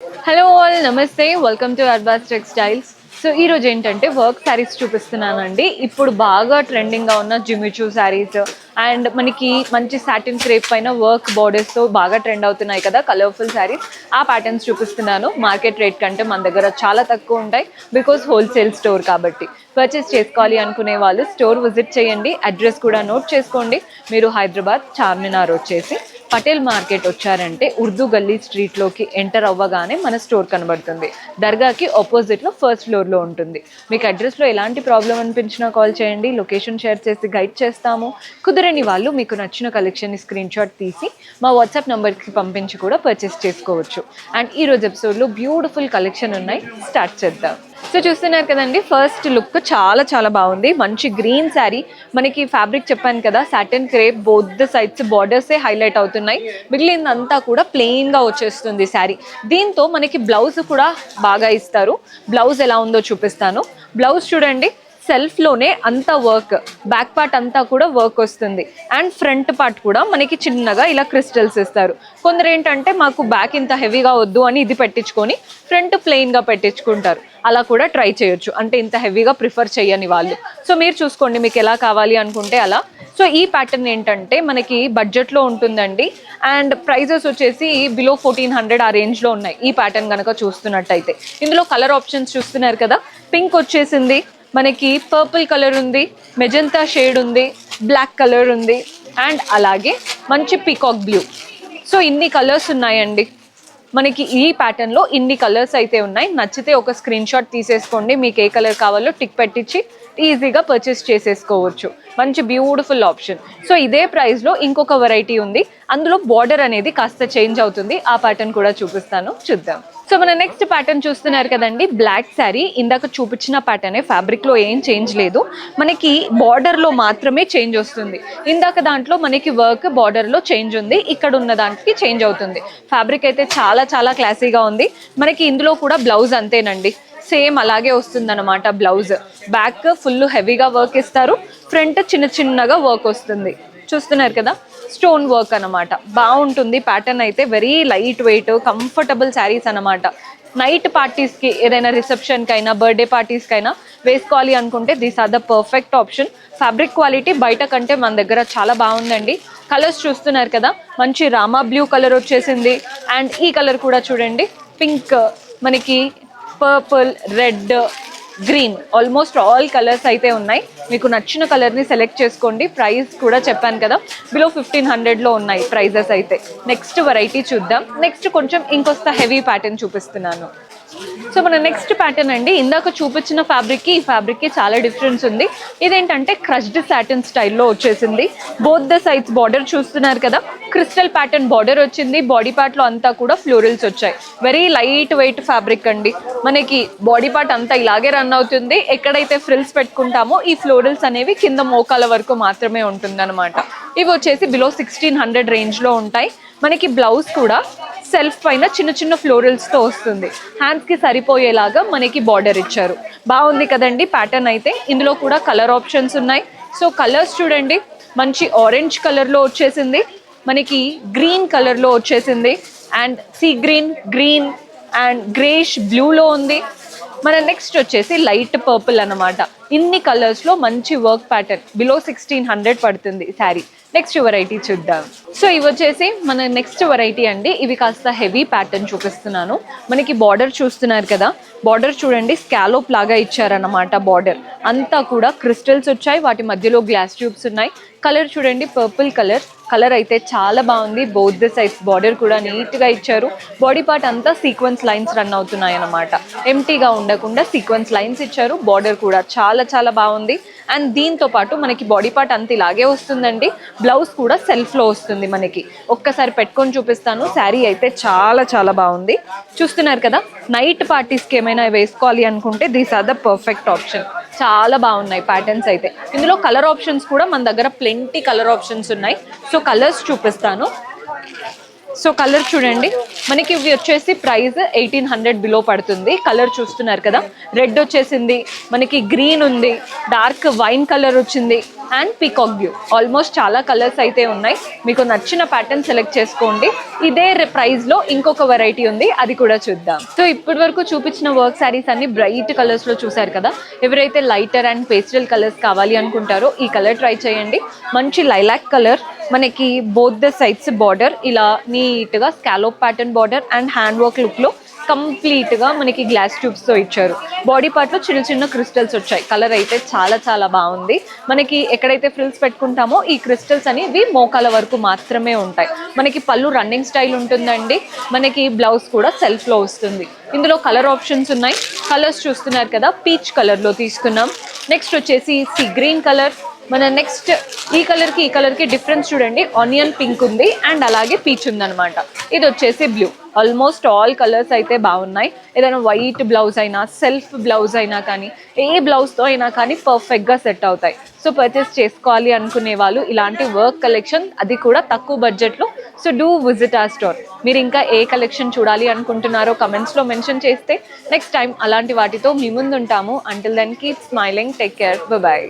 Hello all నమస్తే, welcome to Arbaz textiles. So ఈరోజు ఏంటంటే వర్క్ శారీస్ చూపిస్తున్నానండి. ఇప్పుడు బాగా ట్రెండింగ్గా ఉన్న జిమిచూ శారీస్ అండ్ మనకి మంచి సాటిన్ క్రేప్ పైన వర్క్ బోర్డర్స్తో బాగా ట్రెండ్ అవుతున్నాయి కదా కలర్ఫుల్ శారీస్. ఆ ప్యాటర్న్స్ చూపిస్తున్నాను. మార్కెట్ రేట్ కంటే మన దగ్గర చాలా తక్కువ ఉంటాయి, బికాజ్ హోల్సేల్ స్టోర్ కాబట్టి. పర్చేస్ చేసుకోవాలి అనుకునే వాళ్ళు స్టోర్ విజిట్ చేయండి. అడ్రస్ కూడా నోట్ చేసుకోండి. మీరు హైదరాబాద్ చార్మినార్ వచ్చేసి పటేల్ మార్కెట్ వచ్చారంటే ఉర్దూ గల్లీ స్ట్రీట్లోకి ఎంటర్ అవ్వగానే మన స్టోర్ కనబడుతుంది. దర్గాకి ఆపోజిట్లో ఫస్ట్ ఫ్లోర్లో ఉంటుంది. మీకు అడ్రస్లో ఎలాంటి ప్రాబ్లం అనిపించినా కాల్ చేయండి, లొకేషన్ షేర్ చేసి గైడ్ చేస్తాము. కుదరని వాళ్ళు మీకు నచ్చిన కలెక్షన్ని స్క్రీన్ షాట్ తీసి మా వాట్సాప్ నెంబర్కి పంపించి కూడా పర్చేస్ చేసుకోవచ్చు. అండ్ ఈరోజు ఎపిసోడ్లో బ్యూటిఫుల్ కలెక్షన్ ఉన్నాయి, స్టార్ట్ చేద్దాం. సో చూస్తున్నారు కదండి, ఫస్ట్ లుక్ చాలా చాలా బాగుంది. మంచి గ్రీన్ శారీ, మనకి ఫ్యాబ్రిక్ చెప్పాను కదా satin crepe, both the sides బార్డర్సే హైలైట్ అవుతున్నాయి. మిగిలిందంతా కూడా ప్లెయిన్గా వచ్చేస్తుంది శారీ. దీంతో మనకి బ్లౌజ్ కూడా బాగా ఇస్తారు. బ్లౌజ్ ఎలా ఉందో చూపిస్తాను. బ్లౌజ్ చూడండి, సెల్ఫ్లోనే అంతా వర్క్, బ్యాక్ పార్ట్ అంతా కూడా వర్క్ వస్తుంది. అండ్ ఫ్రంట్ పార్ట్ కూడా మనకి చిన్నగా ఇలా క్రిస్టల్స్ ఇస్తారు. కొందరు ఏంటంటే మాకు బ్యాక్ ఇంత హెవీగా వద్దు అని ఇది పెట్టించుకొని ఫ్రంట్ ప్లెయిన్గా పెట్టించుకుంటారు. అలా కూడా ట్రై చేయొచ్చు, అంటే ఇంత హెవీగా ప్రిఫర్ చేయని వాళ్ళు. సో మీరు చూసుకోండి మీకు ఎలా కావాలి అనుకుంటే అలా. సో ఈ ప్యాటర్న్ ఏంటంటే మనకి బడ్జెట్లో ఉంటుందండి. అండ్ ప్రైజెస్ వచ్చేసి బిలో 1400 ఆ రేంజ్లో ఉన్నాయి ఈ ప్యాటర్న్ కనుక చూస్తున్నట్టయితే. ఇందులో కలర్ ఆప్షన్స్ చూస్తున్నారు కదా, పింక్ వచ్చేసింది, మనకి పర్పుల్ కలర్ ఉంది, మెజంతా షేడ్ ఉంది, బ్లాక్ కలర్ ఉంది, అండ్ అలాగే మంచి పీకాక్ బ్లూ. సో ఇన్ని కలర్స్ ఉన్నాయండి మనకి ఈ ప్యాటర్న్లో. ఇన్ని కలర్స్ అయితే ఉన్నాయి. నచ్చితే ఒక స్క్రీన్ షాట్ తీసేసుకోండి, మీకు ఏ కలర్ కావాలో టిక్ పెట్టించి ఈజీగా పర్చేస్ చేసేసుకోవచ్చు. మంచి బ్యూటిఫుల్ ఆప్షన్. సో ఇదే ప్రైస్లో ఇంకొక వెరైటీ ఉంది, అందులో బార్డర్ అనేది కాస్త చేంజ్ అవుతుంది. ఆ ప్యాటర్న్ కూడా చూపిస్తాను, చూద్దాం. సో మన నెక్స్ట్ ప్యాటర్న్ చూస్తున్నారు కదండి, బ్లాక్ శారీ. ఇందాక చూపించిన ప్యాటర్నే, ఫ్యాబ్రిక్లో ఏం చేంజ్ లేదు, మనకి బార్డర్లో మాత్రమే చేంజ్ వస్తుంది. ఇందాక దాంట్లో మనకి వర్క్ బార్డర్లో చేంజ్ ఉంది, ఇక్కడ ఉన్న దానికి చేంజ్ అవుతుంది. ఫ్యాబ్రిక్ అయితే చాలా చాలా క్లాసీగా ఉంది. మనకి ఇందులో కూడా బ్లౌజ్ అంతేనండి, సేమ్ అలాగే వస్తుందన్నమాట. బ్లౌజ్ బ్యాక్ ఫుల్ హెవీగా వర్క్ ఇస్తారు, ఫ్రంట్ చిన్న చిన్నగా వర్క్ వస్తుంది. చూస్తున్నారు కదా, స్టోన్ వర్క్ అనమాట. బాగుంటుంది ప్యాటర్న్ అయితే, very light weight comfortable saris అనమాట. నైట్ పార్టీస్కి, ఏదైనా రిసెప్షన్కి అయినా బర్త్డే పార్టీస్కి అయినా వేసుకోవాలి అనుకుంటే these are the perfect option. Fabric quality బయట కంటే మన దగ్గర చాలా బాగుందండి. కలర్స్ చూస్తున్నారు కదా, మంచి రామా బ్లూ కలర్ వచ్చేసింది. అండ్ ఈ కలర్ కూడా చూడండి, పింక్, మనకి purple, red, green, almost all colours అయితే ఉన్నాయి. మీకు నచ్చిన కలర్ని సెలెక్ట్ చేసుకోండి. ప్రైస్ కూడా చెప్పాను కదా, బిలో 1500లో ఉన్నాయి ప్రైజెస్ అయితే. నెక్స్ట్ వెరైటీ చూద్దాం. నెక్స్ట్ కొంచెం ఇంకొస్త హెవీ ప్యాటర్న్ చూపిస్తున్నాను. సో మన నెక్స్ట్ ప్యాటర్న్ అండి, ఇందాక చూపించిన ఫ్యాబ్రిక్కి ఈ ఫ్యాబ్రిక్కి చాలా డిఫరెన్స్ ఉంది. ఇదేంటంటే క్రష్డ్ సాటిన్ స్టైల్లో వచ్చేసింది. బోత్ ద సైడ్స్ బార్డర్ చూస్తున్నారు కదా, క్రిస్టల్ ప్యాటర్న్ బార్డర్ వచ్చింది. బాడీ పార్ట్లో అంతా కూడా ఫ్లోరల్స్ వచ్చాయి. వెరీ లైట్ వెయిట్ ఫ్యాబ్రిక్ అండి. మనకి బాడీ పార్ట్ అంతా ఇలాగే రన్ అవుతుంది. ఎక్కడైతే ఫ్రిల్స్ పెట్టుకుంటామో ఈ ఫ్లోరల్స్ అనేవి కింద మోకాల వరకు మాత్రమే ఉంటుందన్నమాట. ఇవి వచ్చేసి బిలో 1600 రేంజ్లో ఉంటాయి. మనకి బ్లౌజ్ కూడా సెల్ఫ్ పైన చిన్న చిన్న ఫ్లోరల్స్తో వస్తుంది. హ్యాండ్స్కి సరిపోయేలాగా మనకి బార్డర్ ఇచ్చారు. బాగుంది కదండి ప్యాటర్న్ అయితే. ఇందులో కూడా కలర్ ఆప్షన్స్ ఉన్నాయి. సో కలర్స్ చూడండి, మంచి ఆరెంజ్ కలర్లో వచ్చేసింది, మనకి గ్రీన్ కలర్లో వచ్చేసింది, and sea green, green and greyish బ్లూలో ఉంది. మన నెక్స్ట్ వచ్చేసి లైట్ పర్పుల్ అనమాట. ఇన్ని కలర్స్లో మంచి వర్క్ ప్యాటర్న్, బిలో 1600 పడుతుంది శారీ. నెక్స్ట్ వెరైటీ చూద్దాం. సో ఇవి వచ్చేసి మన నెక్స్ట్ వెరైటీ అండి. ఇవి కాస్త హెవీ ప్యాటర్న్ చూపిస్తున్నాను. మనకి బార్డర్ చూస్తున్నారు కదా, బార్డర్ చూడండి స్కాలోప్ లాగా ఇచ్చారన్నమాట. బార్డర్ అంతా కూడా క్రిస్టల్స్ వచ్చాయి, వాటి మధ్యలో గ్లాస్ ట్యూబ్స్ ఉన్నాయి. కలర్ చూడండి, పర్పుల్ కలర్. కలర్ అయితే చాలా బాగుంది. బోత్ ద సైడ్స్ బార్డర్ కూడా నీట్గా ఇచ్చారు. బాడీ పార్ట్ అంతా సీక్వెన్స్ లైన్స్ రన్ అవుతున్నాయి అన్నమాట. ఎంటీగా ఉండకుండా సీక్వెన్స్ లైన్స్ ఇచ్చారు. బార్డర్ కూడా చాలా చాలా బాగుంది. అండ్ దీంతో పాటు మనకి బాడీ పార్ట్ అంత ఇలాగే వస్తుందండి. బ్లౌజ్ కూడా సెల్ఫ్లో వస్తుంది మనకి. ఒక్కసారి పెట్టుకొని చూపిస్తాను. శారీ అయితే చాలా చాలా బాగుంది. చూస్తున్నారు కదా, నైట్ పార్టీస్కి ఏమైనా వేసుకోవాలి అనుకుంటే these are the perfect option. చాలా బాగున్నాయి ప్యాటర్న్స్ అయితే. ఇందులో కలర్ ఆప్షన్స్ కూడా మన దగ్గర ప్లెంటీ కలర్ ఆప్షన్స్ ఉన్నాయి. సో కలర్స్ చూపిస్తాను. సో కలర్ చూడండి, మనకి ఇవి వచ్చేసి ప్రైస్ 1800 బిలో పడుతుంది. కలర్ చూస్తున్నారు కదా, రెడ్ వచ్చేసింది, మనకి గ్రీన్ ఉంది, డార్క్ వైన్ కలర్ వచ్చింది, అండ్ పీకాక్ బ్లూ. ఆల్మోస్ట్ చాలా కలర్స్ అయితే ఉన్నాయి, మీకు నచ్చిన ప్యాటర్న్ సెలెక్ట్ చేసుకోండి. ఇదే ప్రైస్ లో ఇంకొక వెరైటీ ఉంది, అది కూడా చూద్దాం. సో ఇప్పటి వరకు చూపించిన వర్క్ శారీస్ అన్ని బ్రైట్ కలర్స్ లో చూసారు కదా. ఎవరైతే లైటర్ అండ్ పేస్టల్ కలర్స్ కావాలి అనుకుంటారో ఈ కలర్ ట్రై చేయండి. మంచి లైలాక్ కలర్, మనకి బోత్ ద సైడ్స్ బార్డర్ ఇలా నీట్ గా scallop pattern border and hand work look లో కంప్లీట్ గా మనకి గ్లాస్ ట్యూబ్స్ తో ఇచ్చారు. బాడీ పార్ట్ లో చిన్న చిన్న క్రిస్టల్స్ వచ్చాయి. కలర్ అయితే చాలా చాలా బాగుంది. మనకి ఎక్కడైతే ఫ్రిల్స్ పెట్టుకుంటామో ఈ క్రిస్టల్స్ అనేవి మోకాల వరకు మాత్రమే ఉంటాయి. మనకి పళ్ళు రన్నింగ్ స్టైల్ ఉంటుందండి. మనకి బ్లౌజ్ కూడా సెల్ఫ్ లో వస్తుంది. ఇందులో కలర్ ఆప్షన్స్ ఉన్నాయి. కలర్స్ చూస్తున్నారు కదా, పీచ్ కలర్ లో తీసుకున్నాం. నెక్స్ట్ వచ్చేసి సీ గ్రీన్ కలర్. మన నెక్స్ట్ ఈ కలర్ కి డిఫరెన్స్ చూడండి, ఆనియన్ పింక్ ఉంది అండ్ అలాగే పీచ్ ఉందన్నమాట. ఇది వచ్చేసి బ్లూ. ఆల్మోస్ట్ ఆల్ కలర్స్ అయితే బాగున్నాయి. ఏదైనా వైట్ బ్లౌజ్ అయినా, సెల్ఫ్ బ్లౌజ్ అయినా కానీ, ఏ బ్లౌజ్తో అయినా కానీ పర్ఫెక్ట్గా సెట్ అవుతాయి. సో పర్చేస్ చేసుకోవాలి అనుకునే వాళ్ళు ఇలాంటి వర్క్ కలెక్షన్, అది కూడా తక్కువ బడ్జెట్లో. సో డూ విజిట్ ఆ స్టోర్. మీరు ఇంకా ఏ కలెక్షన్ చూడాలి అనుకుంటున్నారో కమెంట్స్లో మెన్షన్ చేస్తే నెక్స్ట్ టైం అలాంటి వాటితో మీ ముందు ఉంటాము. Until then keep smiling, take care, by.